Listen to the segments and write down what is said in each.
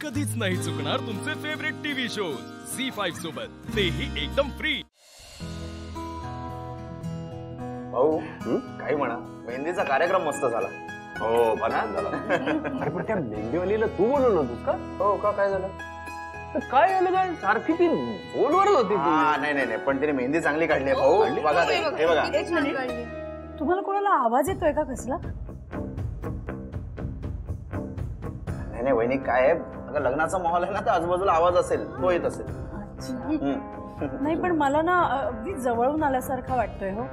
कधीच नाही चुकणार तुमचे फेवरेट टीव्ही शोज झी5 सोबत, तेही एकदम फ्री। भाऊ काही म्हणा, मेहंदीचा कार्यक्रम मस्त झाला। हो बना झाला। अरे पण त्या मेहंदीवालीला तू बोलवलं होतंस का? हो का, काय झालं? काय झालं काय? सारखी ती बोलवरच होती ती। नाही नाही नाही, पण तिने मेहंदी चांगली काढली आहे भाऊ। बघा ते, हे बघा। एक मिनिट, तुम्हाला कोणाला आवाज येतोय का कसला? नाही नाही वहिनी, काय आहे, अगं लग्नाचा माहोल आहे ना, तर आजूबाजूला आवाज असेल, तो येत असेल। नाही पण मला ना अगदी जवळून आल्यासारखा वाटतोय हो।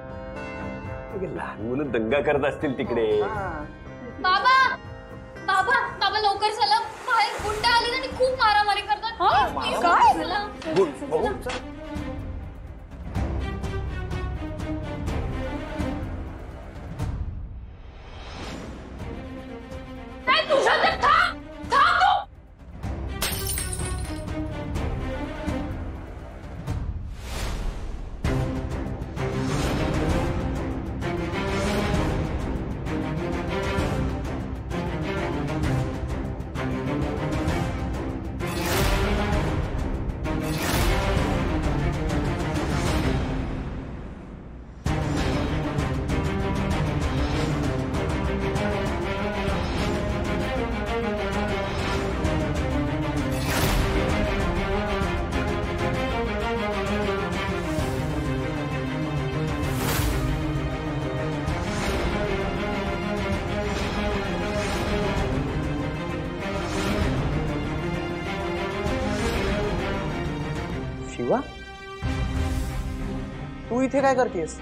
लहान मुलं दंगा करत असतील तिकडे। बाबा बाबा बाबा लवकर चला, बाहेर गुंड आली आणि खूप मारामारी करतात। काय चला भाऊ काय तुझ्या तर थांब थांब तू। शिवा, तू इथे काय करतेस?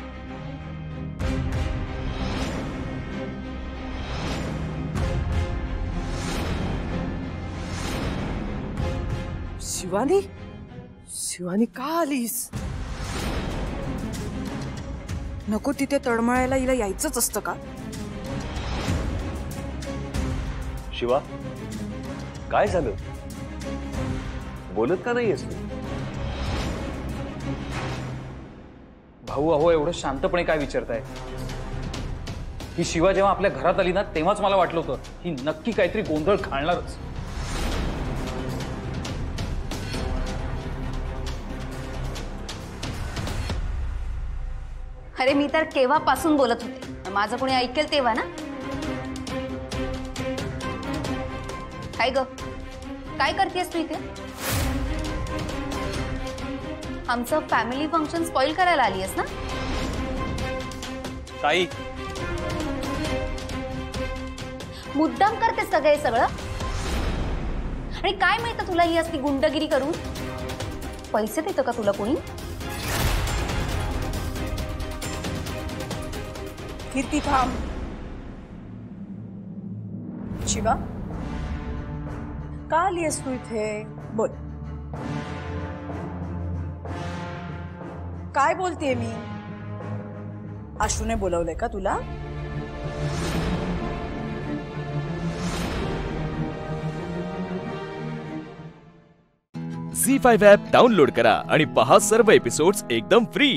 शिवानी, शिवानी का आलीस? नको तिथे तळमळायला हिला यायचंच असतं का? शिवा, काय झालं? बोलत का नाहीयेस तू? भाऊ अहो, एवढं शांतपणे काय विचारताय? ही शिवा जेव्हा आपल्या घरात आली ना, तेव्हाच मला वाटलं होतं ही नक्की काहीतरी गोंधळ घालणारच। अरे मी तर केव्हापासून बोलत होते, माझं कोणी ऐकेल तेव्हा ना। काय ग, काय करतेस तू इथे? आमचं फॅमिली फंक्शन स्पॉइल करायला आलीयस ना? ताई, मुद्दाम करते सगळे सगळं? आणि काय माहिती तुला ही असली गुंडगिरी करून? पैसे देतं का तुला कोणी? कीर्ती थांब। शिवा, का आलीयस तू इथे? बोल, काय बोलतेय मी? आशूने बोलवलंय का तुला? झी5 ॲप डाउनलोड करा आणि पहा सर्व एपिसोड्स एकदम फ्री।